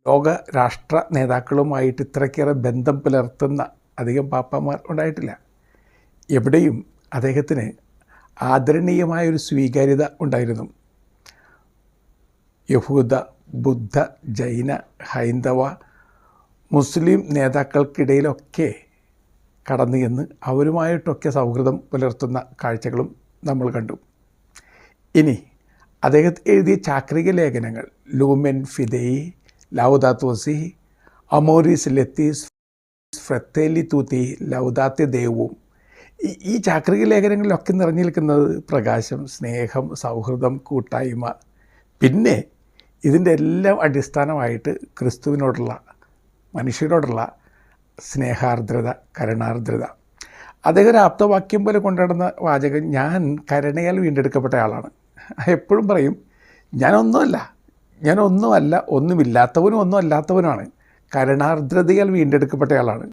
ലോക രാഷ്ട്ര നേതാക്കളുമായിട്ട് ഇത്രയ്ക്കേറെ ബന്ധം പുലർത്തുന്ന അധികം പാപ്പാമാർ ഉണ്ടായിട്ടില്ല. എവിടെയും അദ്ദേഹത്തിന് ആദരണീയമായൊരു സ്വീകാര്യത ഉണ്ടായിരുന്നു. യഹൂദ, ബുദ്ധ, ജൈന, ഹൈന്ദവ, മുസ്ലിം നേതാക്കൾക്കിടയിലൊക്കെ കടന്നു ചെന്ന് അവരുമായിട്ടൊക്കെ സൗഹൃദം പുലർത്തുന്ന കാഴ്ചകളും നമ്മൾ കണ്ടു. ഇനി അദ്ദേഹത്തെ എഴുതിയ ചാക്രിക ലേഖനങ്ങൾ ലൂമെൻ ഫിദേയി, ലൗദാത്തോ സി, അമോറിസ് ലെത്തീസ്, ഫ്രത്തേലി തൂത്തി, ലൗദാത്തെ ദേവും, ഈ ചാക്രിക ലേഖനങ്ങളിലൊക്കെ നിറഞ്ഞു നിൽക്കുന്നത് പ്രകാശം, സ്നേഹം, സൗഹൃദം, കൂട്ടായ്മ, പിന്നെ ഇതിൻ്റെ എല്ലാം അടിസ്ഥാനമായിട്ട് ക്രിസ്തുവിനോടുള്ള, മനുഷ്യരോടുള്ള സ്നേഹാർദ്രത, കരുണാർദ്രത. അദ്ദേഹം ഒരു ആപ്തവാക്യം പോലെ കൊണ്ടുനടന്ന വാചകം, ഞാൻ കരുണയാൽ വീണ്ടെടുക്കപ്പെട്ട ആളാണ്. എപ്പോഴും പറയും, ഞാനൊന്നുമല്ല, ഒന്നുമില്ലാത്തവനും ഒന്നും അല്ലാത്തവനുമാണ്, കരുണാർദ്രതയാൽ വീണ്ടെടുക്കപ്പെട്ട ആളാണ്.